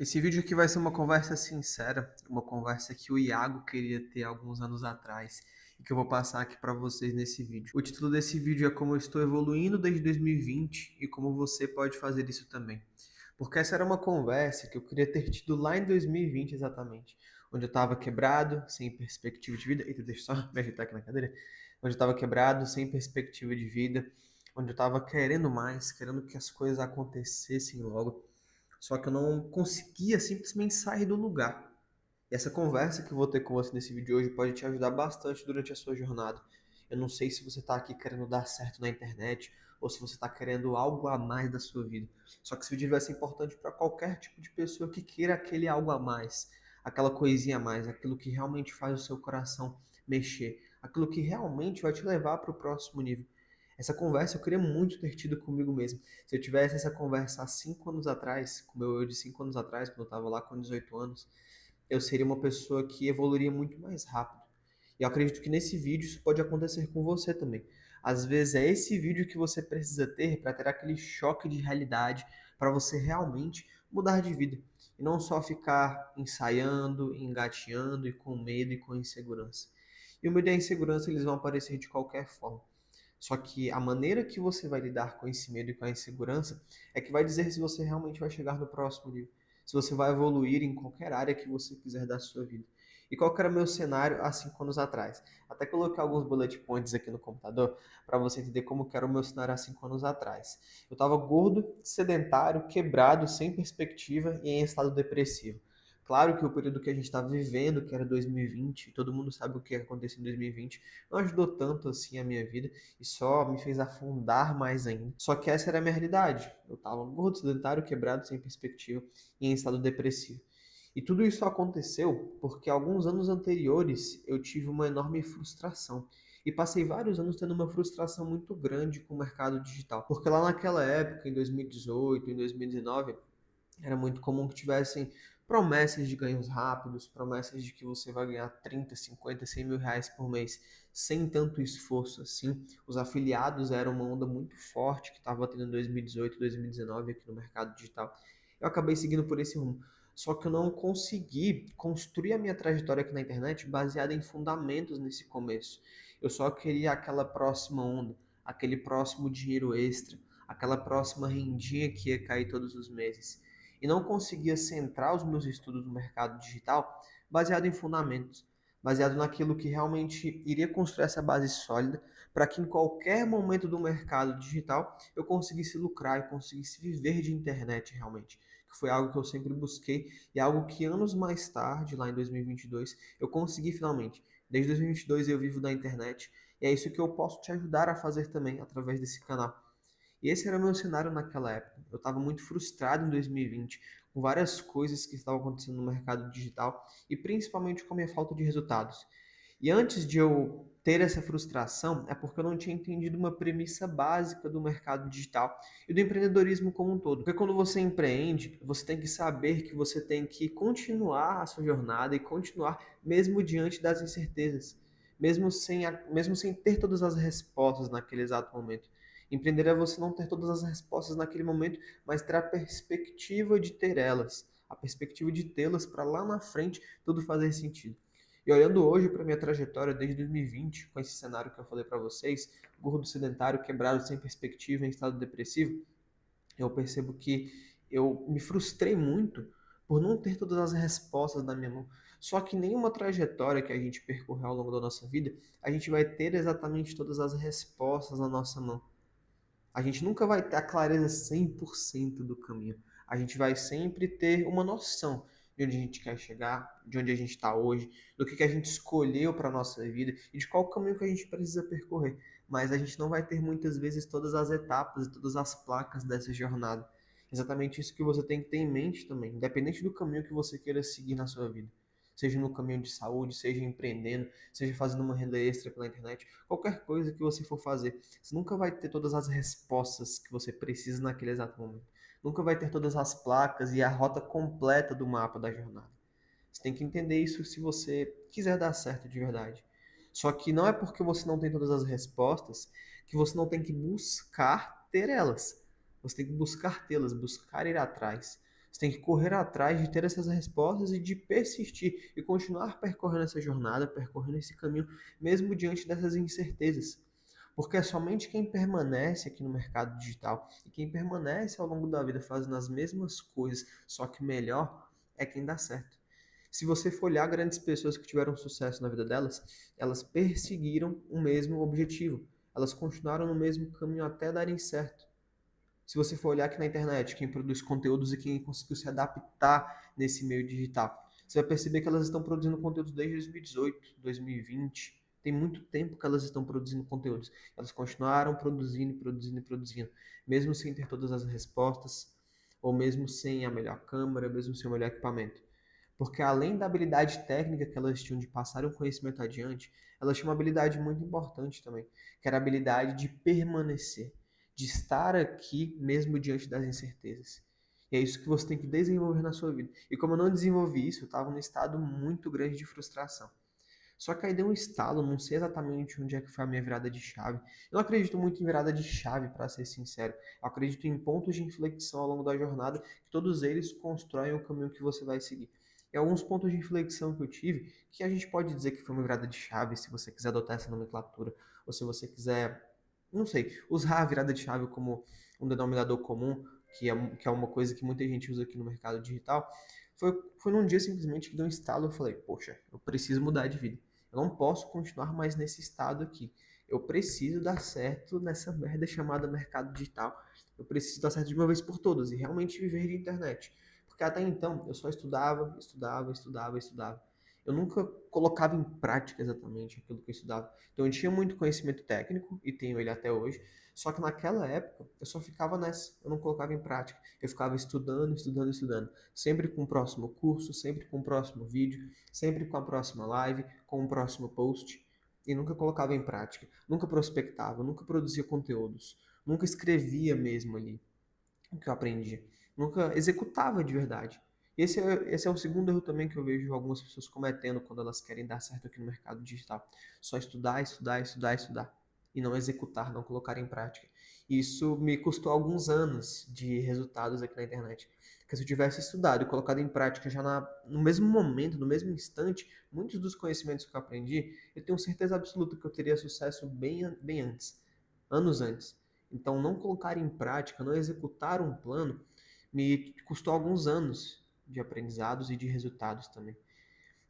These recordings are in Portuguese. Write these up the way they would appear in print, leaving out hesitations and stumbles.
Esse vídeo aqui vai ser uma conversa sincera, uma conversa que o Iago queria ter alguns anos atrás e que eu vou passar aqui para vocês nesse vídeo. O título desse vídeo é Como eu estou evoluindo desde 2020 e como você pode fazer isso também. Porque essa era uma conversa que eu queria ter tido lá em 2020 exatamente, onde eu estava quebrado, sem perspectiva de vida. Eita, deixa eu só me ajeitar aqui na cadeira. Onde eu estava quebrado, sem perspectiva de vida, onde eu estava querendo mais, querendo que as coisas acontecessem logo. Só que eu não conseguia simplesmente sair do lugar. E essa conversa que eu vou ter com você nesse vídeo hoje pode te ajudar bastante durante a sua jornada. Eu não sei se você está aqui querendo dar certo na internet ou se você está querendo algo a mais da sua vida. Só que esse vídeo vai ser importante para qualquer tipo de pessoa que queira aquele algo a mais, aquela coisinha a mais, aquilo que realmente faz o seu coração mexer, aquilo que realmente vai te levar para o próximo nível. Essa conversa eu queria muito ter tido comigo mesmo. Se eu tivesse essa conversa há 5 anos atrás, com o meu eu de 5 anos atrás, quando eu estava lá com 18 anos, eu seria uma pessoa que evoluiria muito mais rápido. E eu acredito que nesse vídeo isso pode acontecer com você também. Às vezes é esse vídeo que você precisa ter para ter aquele choque de realidade, para você realmente mudar de vida. E não só ficar ensaiando, engateando e com medo e com insegurança. E o medo e a insegurança eles vão aparecer de qualquer forma. Só que a maneira que você vai lidar com esse medo e com a insegurança é que vai dizer se você realmente vai chegar no próximo nível, se você vai evoluir em qualquer área que você quiser da sua vida. E qual que era o meu cenário há 5 anos atrás? Até coloquei alguns bullet points aqui no computador para você entender como que era o meu cenário há 5 anos atrás. Eu estava gordo, sedentário, quebrado, sem perspectiva e em estado depressivo. Claro que o período que a gente estava vivendo, que era 2020, todo mundo sabe o que aconteceu em 2020, não ajudou tanto assim a minha vida e só me fez afundar mais ainda. Só que essa era a minha realidade. Eu estava gordo, sedentário, quebrado, sem perspectiva e em estado depressivo. E tudo isso aconteceu porque alguns anos anteriores eu tive uma enorme frustração. E passei vários anos tendo uma frustração muito grande com o mercado digital. Porque lá naquela época, em 2018, em 2019, era muito comum que tivessem promessas de ganhos rápidos, promessas de que você vai ganhar 30, 50, 100 mil reais por mês sem tanto esforço assim. Os afiliados eram uma onda muito forte que estava tendo em 2018, 2019 aqui no mercado digital. Eu acabei seguindo por esse rumo. Só que eu não consegui construir a minha trajetória aqui na internet baseada em fundamentos nesse começo. Eu só queria aquela próxima onda, aquele próximo dinheiro extra, aquela próxima rendinha que ia cair todos os meses e não conseguia centrar os meus estudos no mercado digital baseado em fundamentos, baseado naquilo que realmente iria construir essa base sólida para que em qualquer momento do mercado digital eu conseguisse lucrar e conseguisse viver de internet realmente, que foi algo que eu sempre busquei e algo que anos mais tarde, lá em 2022, eu consegui finalmente. Desde 2022 eu vivo da internet e é isso que eu posso te ajudar a fazer também através desse canal. E esse era o meu cenário naquela época. Eu estava muito frustrado em 2020, com várias coisas que estavam acontecendo no mercado digital e principalmente com a minha falta de resultados. E antes de eu ter essa frustração, é porque eu não tinha entendido uma premissa básica do mercado digital e do empreendedorismo como um todo. Porque quando você empreende, você tem que saber que você tem que continuar a sua jornada e continuar mesmo diante das incertezas, mesmo sem ter todas as respostas naquele exato momento. Empreender é você não ter todas as respostas naquele momento, mas ter a perspectiva de ter elas, a perspectiva de tê-las para lá na frente tudo fazer sentido. E olhando hoje para minha trajetória desde 2020, com esse cenário que eu falei para vocês, gordo, sedentário, quebrado, sem perspectiva, em estado depressivo, eu percebo que eu me frustrei muito por não ter todas as respostas na minha mão. Só que nenhuma trajetória que a gente percorrer ao longo da nossa vida, a gente vai ter exatamente todas as respostas na nossa mão. A gente nunca vai ter a clareza 100% do caminho. A gente vai sempre ter uma noção de onde a gente quer chegar, de onde a gente está hoje, do que a gente escolheu para a nossa vida e de qual caminho que a gente precisa percorrer. Mas a gente não vai ter muitas vezes todas as etapas e todas as placas dessa jornada. Exatamente isso que você tem que ter em mente também, independente do caminho que você queira seguir na sua vida. Seja no caminho de saúde, seja empreendendo, seja fazendo uma renda extra pela internet, qualquer coisa que você for fazer, você nunca vai ter todas as respostas que você precisa naquele exato momento. Nunca vai ter todas as placas e a rota completa do mapa da jornada. Você tem que entender isso se você quiser dar certo de verdade. Só que não é porque você não tem todas as respostas que você não tem que buscar ter elas. Você tem que buscar tê-las, buscar ir atrás. Você tem que correr atrás de ter essas respostas e de persistir e continuar percorrendo essa jornada, percorrendo esse caminho, mesmo diante dessas incertezas. Porque é somente quem permanece aqui no mercado digital e quem permanece ao longo da vida fazendo as mesmas coisas, só que melhor, é quem dá certo. Se você for olhar grandes pessoas que tiveram sucesso na vida delas, elas perseguiram o mesmo objetivo. Elas continuaram no mesmo caminho até darem certo. Se você for olhar aqui na internet, quem produz conteúdos e quem conseguiu se adaptar nesse meio digital, você vai perceber que elas estão produzindo conteúdos desde 2018, 2020. Tem muito tempo que elas estão produzindo conteúdos. Elas continuaram produzindo, produzindo e produzindo, mesmo sem ter todas as respostas, ou mesmo sem a melhor câmera, mesmo sem o melhor equipamento. Porque além da habilidade técnica que elas tinham de passar o conhecimento adiante, elas tinham uma habilidade muito importante também, que era a habilidade de permanecer, de estar aqui mesmo diante das incertezas. E é isso que você tem que desenvolver na sua vida. E como eu não desenvolvi isso, eu estava num estado muito grande de frustração. Só que aí deu um estalo, não sei exatamente onde é que foi a minha virada de chave. Eu não acredito muito em virada de chave, para ser sincero. Eu acredito em pontos de inflexão ao longo da jornada, que todos eles constroem o caminho que você vai seguir. E alguns pontos de inflexão que eu tive, que a gente pode dizer que foi uma virada de chave, se você quiser adotar essa nomenclatura, ou se você quiser, não sei, usar a virada de chave como um denominador comum, que é uma coisa que muita gente usa aqui no mercado digital, foi num dia simplesmente que deu um estalo, eu falei, poxa, eu preciso mudar de vida. Eu não posso continuar mais nesse estado aqui. Eu preciso dar certo nessa merda chamada mercado digital. Eu preciso dar certo de uma vez por todas e realmente viver de internet. Porque até então eu só estudava, estudava, estudava, estudava. Eu nunca colocava em prática exatamente aquilo que eu estudava. Então eu tinha muito conhecimento técnico e tenho ele até hoje. Só que naquela época eu só ficava nessa, eu não colocava em prática. Eu ficava estudando, estudando, estudando. Sempre com o próximo curso, sempre com o próximo vídeo, sempre com a próxima live, com o próximo post. E nunca colocava em prática. Nunca prospectava, nunca produzia conteúdos. Nunca escrevia mesmo ali o que eu aprendi. Nunca executava de verdade. Esse é o segundo erro também que eu vejo algumas pessoas cometendo quando elas querem dar certo aqui no mercado digital. Só estudar, estudar, estudar, estudar. E não executar, não colocar em prática. Isso me custou alguns anos de resultados aqui na internet. Porque se eu tivesse estudado e colocado em prática já no mesmo momento, no mesmo instante, muitos dos conhecimentos que eu aprendi, eu tenho certeza absoluta que eu teria sucesso bem antes, anos antes. Então, não colocar em prática, não executar um plano, me custou alguns anos de aprendizados e de resultados também.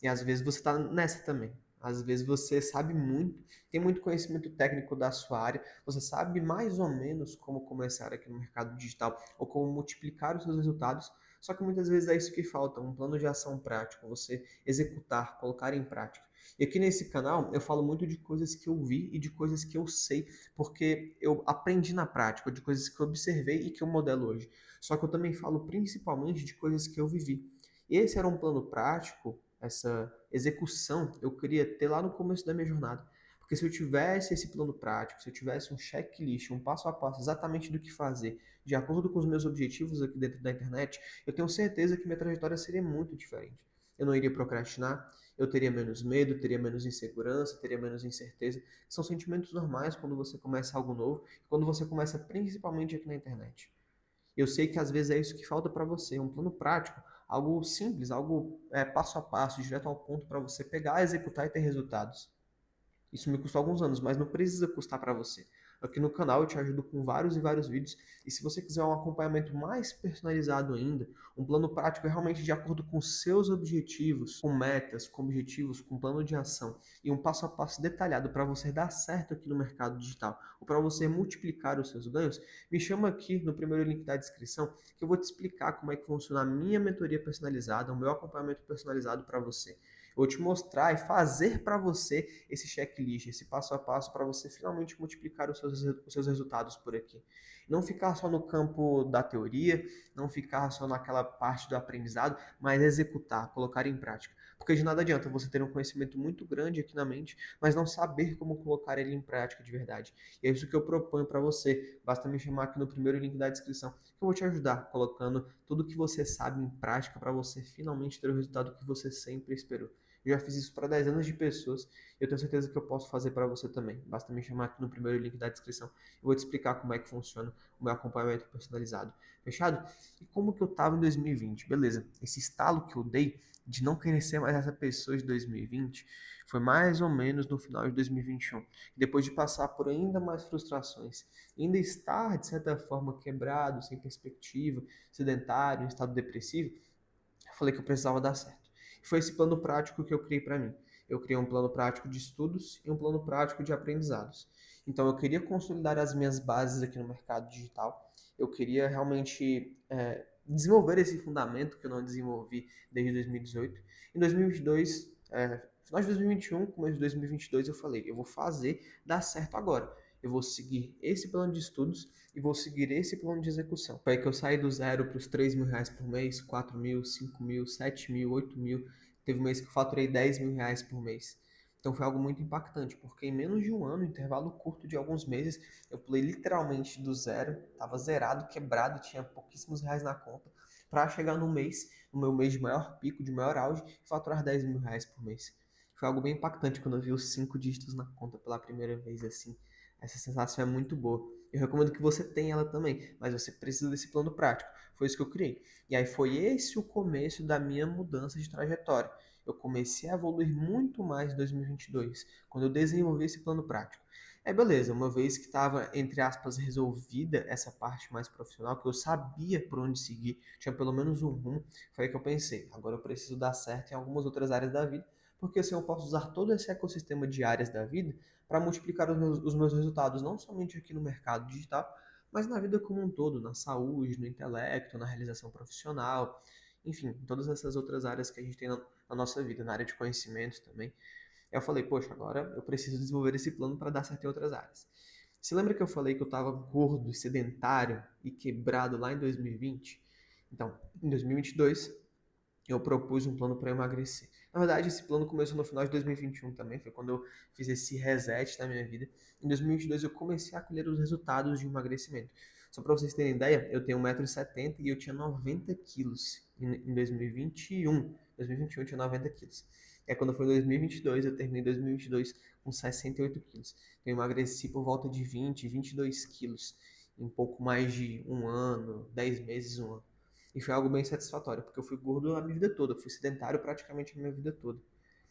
E às vezes você está nessa também. Às vezes você sabe muito, tem muito conhecimento técnico da sua área, você sabe mais ou menos como começar aqui no mercado digital ou como multiplicar os seus resultados, só que muitas vezes é isso que falta, um plano de ação prático, você executar, colocar em prática. E aqui nesse canal eu falo muito de coisas que eu vi e de coisas que eu sei, porque eu aprendi na prática, de coisas que eu observei e que eu modelo hoje. Só que eu também falo principalmente de coisas que eu vivi. Esse era um plano prático, essa execução, eu queria ter lá no começo da minha jornada. Porque se eu tivesse esse plano prático, se eu tivesse um checklist, um passo a passo exatamente do que fazer, de acordo com os meus objetivos aqui dentro da internet, eu tenho certeza que minha trajetória seria muito diferente. Eu não iria procrastinar, eu teria menos medo, teria menos insegurança, teria menos incerteza. São sentimentos normais quando você começa algo novo, quando você começa principalmente aqui na internet. Eu sei que às vezes é isso que falta para você, um plano prático, algo simples, algo passo a passo, direto ao ponto para você pegar, executar e ter resultados. Isso me custou alguns anos, mas não precisa custar para você. Aqui no canal eu te ajudo com vários e vários vídeos. E se você quiser um acompanhamento mais personalizado ainda, um plano prático é realmente de acordo com seus objetivos, com metas, com objetivos, com plano de ação e um passo a passo detalhado para você dar certo aqui no mercado digital ou para você multiplicar os seus ganhos, me chama aqui no primeiro link da descrição que eu vou te explicar como é que funciona a minha mentoria personalizada, o meu acompanhamento personalizado para você. Eu vou te mostrar e fazer para você esse checklist, esse passo a passo para você finalmente multiplicar os seus resultados por aqui. Não ficar só no campo da teoria, não ficar só naquela parte do aprendizado, mas executar, colocar em prática. Porque de nada adianta você ter um conhecimento muito grande aqui na mente, mas não saber como colocar ele em prática de verdade. E é isso que eu proponho para você. Basta me chamar aqui no primeiro link da descrição, que eu vou te ajudar colocando tudo que você sabe em prática para você finalmente ter o resultado que você sempre esperou. Eu já fiz isso para dezenas de pessoas e eu tenho certeza que eu posso fazer para você também. Basta me chamar aqui no primeiro link da descrição. Eu vou te explicar como é que funciona o meu acompanhamento personalizado. Fechado? E como que eu estava em 2020? Beleza, esse estalo que eu dei de não querer ser mais essa pessoa de 2020 foi mais ou menos no final de 2021. Depois de passar por ainda mais frustrações, ainda estar de certa forma quebrado, sem perspectiva, sedentário, em estado depressivo, eu falei que eu precisava dar certo. E foi esse plano prático que eu criei para mim. Eu criei um plano prático de estudos e um plano prático de aprendizados. Então eu queria consolidar as minhas bases aqui no mercado digital. Eu queria realmente desenvolver esse fundamento que eu não desenvolvi desde 2018. Em 2022, final de 2021, começo de 2022, eu falei, eu vou fazer dar certo agora. Eu vou seguir esse plano de estudos e vou seguir esse plano de execução. Foi aí que eu saí do zero para os R$ 3.000 por mês, 4.000, 5.000, 7.000, 8.000. Teve um mês que eu faturei R$ 10.000 por mês. Então foi algo muito impactante, porque em menos de um ano, intervalo curto de alguns meses, eu pulei literalmente do zero, estava zerado, quebrado, tinha pouquíssimos reais na conta, para chegar no mês, no meu mês de maior pico, de maior auge, e faturar R$ 10.000 por mês. Foi algo bem impactante quando eu vi os 5 dígitos na conta pela primeira vez, assim. Essa sensação é muito boa. Eu recomendo que você tenha ela também, mas você precisa desse plano prático. Foi isso que eu criei. E aí foi esse o começo da minha mudança de trajetória. Eu comecei a evoluir muito mais em 2022, quando eu desenvolvi esse plano prático. Aí beleza, uma vez que estava, entre aspas, resolvida essa parte mais profissional, que eu sabia por onde seguir, tinha pelo menos um rumo, foi aí que eu pensei, agora eu preciso dar certo em algumas outras áreas da vida, porque assim eu posso usar todo esse ecossistema de áreas da vida para multiplicar os meus resultados, não somente aqui no mercado digital, mas na vida como um todo, na saúde, no intelecto, na realização profissional, enfim, em todas essas outras áreas que a gente tem na nossa vida, na área de conhecimento também. Aí eu falei, poxa, agora eu preciso desenvolver esse plano para dar certo em outras áreas. Se lembra que eu falei que eu estava gordo, sedentário e quebrado lá em 2020? Então, em 2022, eu propus um plano para emagrecer. Na verdade, esse plano começou no final de 2021 também, foi quando eu fiz esse reset na minha vida. Em 2022 eu comecei a colher os resultados de emagrecimento. Só para vocês terem ideia, eu tenho 1,70 m e eu tinha 90 quilos em 2021. Em 2021 eu tinha 90 quilos. É quando foi em 2022, eu terminei 2022 com 68 quilos. Eu emagreci por volta de 20, 22 quilos em pouco mais de um ano, 10 meses, um ano. E foi algo bem satisfatório, porque eu fui gordo a minha vida toda, eu fui sedentário praticamente a minha vida toda.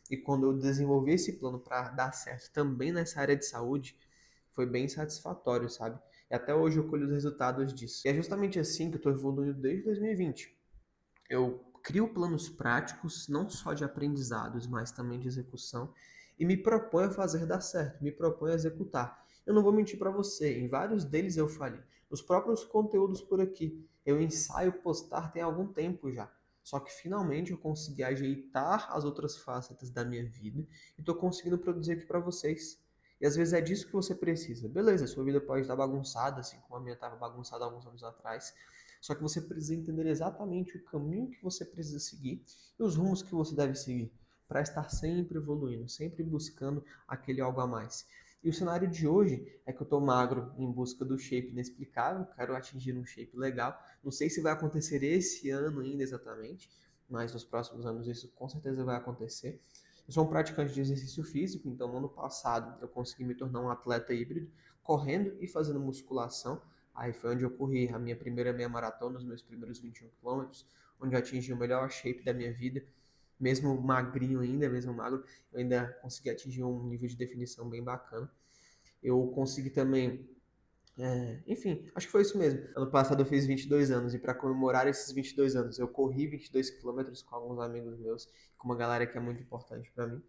E quando eu desenvolvi esse plano para dar certo também nessa área de saúde, foi bem satisfatório, sabe? E até hoje eu colho os resultados disso. E é justamente assim que eu estou evoluindo desde 2020. Eu crio planos práticos, não só de aprendizados, mas também de execução, e me proponho a fazer dar certo, me proponho a executar. Eu não vou mentir para você, em vários deles eu falhei. Os próprios conteúdos por aqui, eu ensaio postar tem algum tempo já. Só que finalmente eu consegui ajeitar as outras facetas da minha vida e estou conseguindo produzir aqui para vocês. E às vezes é disso que você precisa. Beleza, sua vida pode estar bagunçada, assim como a minha estava bagunçada há alguns anos atrás. Só que você precisa entender exatamente o caminho que você precisa seguir e os rumos que você deve seguir para estar sempre evoluindo, sempre buscando aquele algo a mais. E o cenário de hoje é que eu estou magro em busca do shape inexplicável, quero atingir um shape legal. Não sei se vai acontecer esse ano ainda exatamente, mas nos próximos anos isso com certeza vai acontecer. Eu sou um praticante de exercício físico, então no ano passado eu consegui me tornar um atleta híbrido, correndo e fazendo musculação. Aí foi onde eu corri a minha primeira meia maratona, os meus primeiros 21 quilômetros, onde eu atingi o melhor shape da minha vida. Mesmo magrinho ainda, mesmo magro, eu ainda consegui atingir um nível de definição bem bacana. Eu consegui também, enfim, acho que foi isso mesmo. Ano passado eu fiz 22 anos e para comemorar esses 22 anos, eu corri 22 quilômetros com alguns amigos meus, com uma galera que é muito importante para mim.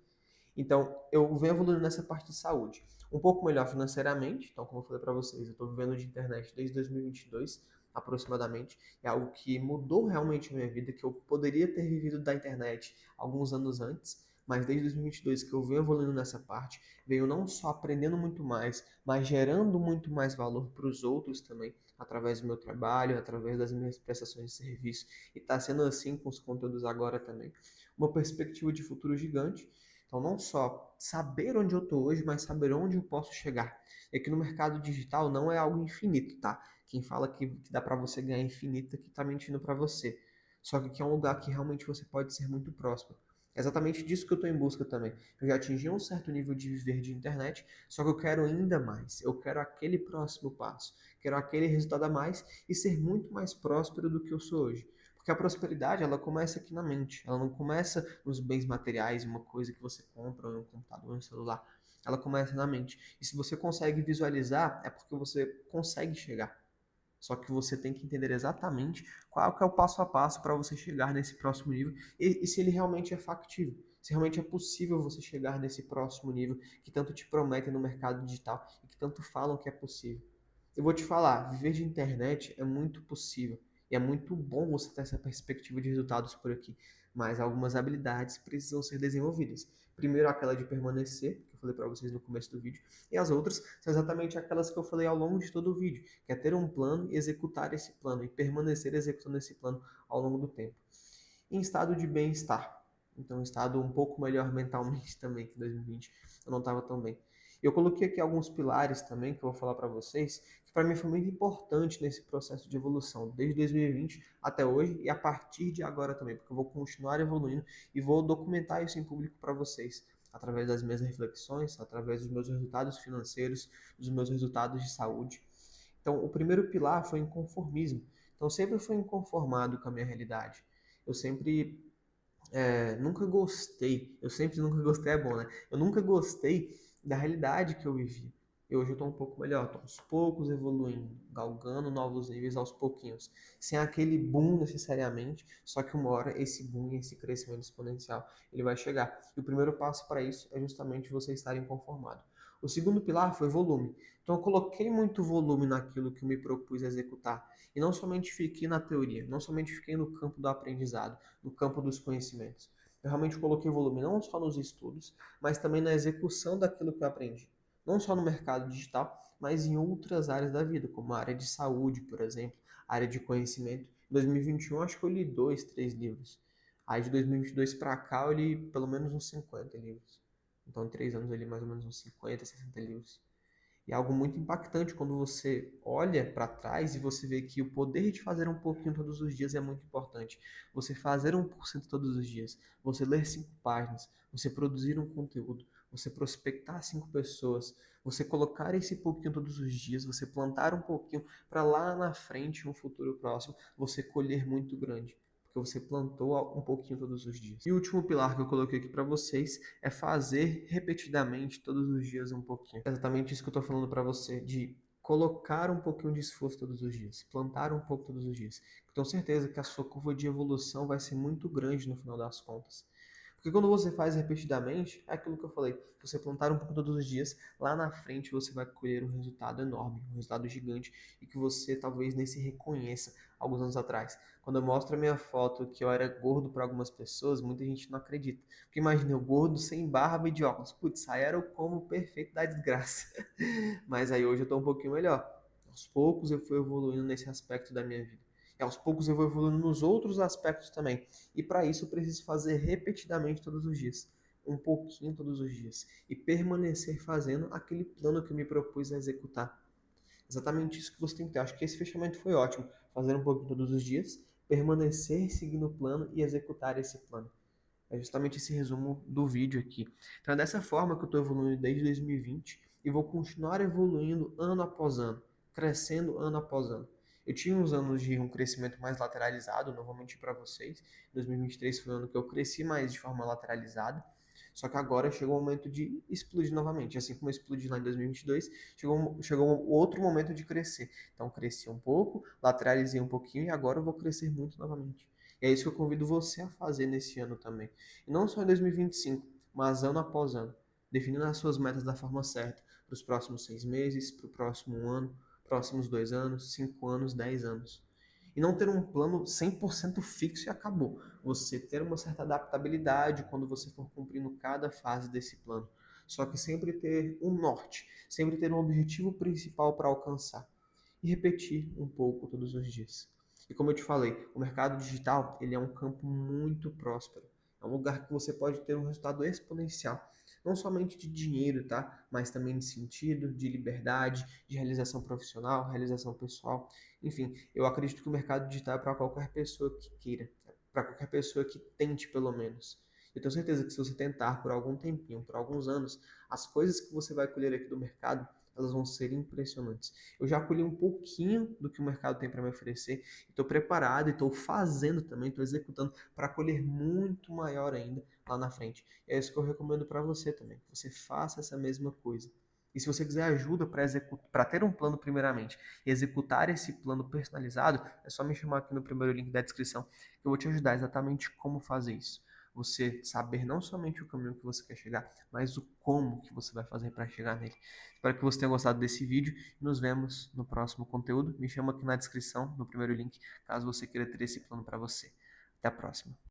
Então, eu venho evoluindo nessa parte de saúde. Um pouco melhor financeiramente, então, como eu falei para vocês, eu estou vivendo de internet desde 2022, aproximadamente. É algo que mudou realmente a minha vida, que eu poderia ter vivido da internet alguns anos antes, mas desde 2022 que eu venho evoluindo nessa parte, venho não só aprendendo muito mais, mas gerando muito mais valor para os outros também, através do meu trabalho, através das minhas prestações de serviço. E está sendo assim com os conteúdos agora também. Uma perspectiva de futuro gigante. Então, não só saber onde eu estou hoje, mas saber onde eu posso chegar. É que no mercado digital não é algo infinito, tá? Quem fala que dá para você ganhar infinito é que está mentindo para você. Só que aqui é um lugar que realmente você pode ser muito próximo. É exatamente disso que eu estou em busca também. Eu já atingi um certo nível de viver de internet, só que eu quero ainda mais. Eu quero aquele próximo passo. Quero aquele resultado a mais e ser muito mais próspero do que eu sou hoje. Porque a prosperidade, ela começa aqui na mente. Ela não começa nos bens materiais, uma coisa que você compra, um computador, um celular. Ela começa na mente. E se você consegue visualizar, é porque você consegue chegar. Só que você tem que entender exatamente qual que é o passo a passo para você chegar nesse próximo nível e se ele realmente é factível. Se realmente é possível você chegar nesse próximo nível que tanto te prometem no mercado digital e que tanto falam que é possível. Eu vou te falar, viver de internet é muito possível e é muito bom você ter essa perspectiva de resultados por aqui, mas algumas habilidades precisam ser desenvolvidas. Primeiro, aquela de permanecer, que eu falei para vocês no começo do vídeo, e as outras são exatamente aquelas que eu falei ao longo de todo o vídeo, que é ter um plano e executar esse plano e permanecer executando esse plano ao longo do tempo. Em estado de bem-estar, então um estado um pouco melhor mentalmente também que em 2020 eu não estava tão bem. Eu coloquei aqui alguns pilares também que eu vou falar para vocês, que para mim foi muito importante nesse processo de evolução, desde 2020 até hoje e a partir de agora também, porque eu vou continuar evoluindo e vou documentar isso em público para vocês, através das minhas reflexões, através dos meus resultados financeiros, dos meus resultados de saúde. Então, o primeiro pilar foi inconformismo. Então, eu sempre fui inconformado com a minha realidade. Eu sempre nunca gostei, eu sempre nunca gostei é bom, né? Eu nunca gostei da realidade que eu vivia. E hoje eu estou um pouco melhor, estou aos poucos evoluindo, galgando novos níveis aos pouquinhos, sem aquele boom necessariamente, só que uma hora esse boom e esse crescimento exponencial ele vai chegar. E o primeiro passo para isso é justamente você estar inconformado. O segundo pilar foi volume. Então eu coloquei muito volume naquilo que eu me propus a executar. E não somente fiquei na teoria, não somente fiquei no campo do aprendizado, no campo dos conhecimentos. Eu realmente coloquei volume não só nos estudos, mas também na execução daquilo que eu aprendi. Não só no mercado digital, mas em outras áreas da vida, como a área de saúde, por exemplo, a área de conhecimento. Em 2021, acho que eu li 2, 3 livros. Aí de 2022 para cá, eu li pelo menos uns 50 livros. Então, em 3 anos, eu li mais ou menos uns 50, 60 livros. E é algo muito impactante quando você olha para trás e você vê que o poder de fazer um pouquinho todos os dias é muito importante. Você fazer 1% todos os dias, você ler 5 páginas, você produzir um conteúdo, você prospectar 5 pessoas, você colocar esse pouquinho todos os dias, você plantar um pouquinho para lá na frente, um futuro próximo, você colher muito grande. Porque você plantou um pouquinho todos os dias. E o último pilar que eu coloquei aqui para vocês é fazer repetidamente todos os dias um pouquinho. É exatamente isso que eu estou falando para você, de colocar um pouquinho de esforço todos os dias, plantar um pouco todos os dias. Eu tenho certeza que a sua curva de evolução vai ser muito grande no final das contas. Porque quando você faz repetidamente, é aquilo que eu falei, você plantar um pouco todos os dias, lá na frente você vai colher um resultado enorme, um resultado gigante, e que você talvez nem se reconheça alguns anos atrás. Quando eu mostro a minha foto que eu era gordo para algumas pessoas, muita gente não acredita. Porque imagina, eu gordo, sem barba e de óculos. Putz, aí era o como perfeito da desgraça. Mas aí hoje eu tô um pouquinho melhor. Aos poucos eu fui evoluindo nesse aspecto da minha vida. E aos poucos eu vou evoluindo nos outros aspectos também. E para isso eu preciso fazer repetidamente todos os dias. Um pouquinho todos os dias. E permanecer fazendo aquele plano que eu me propus a executar. Exatamente isso que você tem que ter. Acho que esse fechamento foi ótimo. Fazer um pouquinho todos os dias, permanecer seguindo o plano e executar esse plano. É justamente esse resumo do vídeo aqui. Então é dessa forma que eu estou evoluindo desde 2020 e vou continuar evoluindo ano após ano, crescendo ano após ano. Eu tinha uns anos de um crescimento mais lateralizado, não vou mentir para vocês. 2023 foi o ano que eu cresci mais de forma lateralizada. Só que agora chegou o momento de explodir novamente. Assim como eu explodi lá em 2022, chegou um outro momento de crescer. Então cresci um pouco, lateralizei um pouquinho e agora eu vou crescer muito novamente. E é isso que eu convido você a fazer nesse ano também. E não só em 2025, mas ano após ano. Definindo as suas metas da forma certa. Para os próximos 6 meses, para o próximo ano, próximos 2 anos, 5 anos, 10 anos. E não ter um plano 100% fixo e acabou. Você ter uma certa adaptabilidade quando você for cumprindo cada fase desse plano. Só que sempre ter um norte, sempre ter um objetivo principal para alcançar. E repetir um pouco todos os dias. E como eu te falei, o mercado digital ele é um campo muito próspero. É um lugar que você pode ter um resultado exponencial. Não somente de dinheiro, tá? Mas também de sentido, de liberdade, de realização profissional, realização pessoal. Enfim, eu acredito que o mercado digital é para qualquer pessoa que queira, para qualquer pessoa que tente, pelo menos. Eu tenho certeza que se você tentar por algum tempinho, por alguns anos, as coisas que você vai colher aqui do mercado, elas vão ser impressionantes. Eu já colhi um pouquinho do que o mercado tem para me oferecer, estou preparado e estou fazendo também, estou executando para colher muito maior ainda lá na frente. E é isso que eu recomendo para você também, que você faça essa mesma coisa. E se você quiser ajuda para ter um plano primeiramente e executar esse plano personalizado, é só me chamar aqui no primeiro link da descrição que eu vou te ajudar exatamente como fazer isso. Você saber não somente o caminho que você quer chegar, mas o como que você vai fazer para chegar nele. Espero que você tenha gostado desse vídeo e nos vemos no próximo conteúdo. Me chama aqui na descrição, no primeiro link, caso você queira ter esse plano para você. Até a próxima.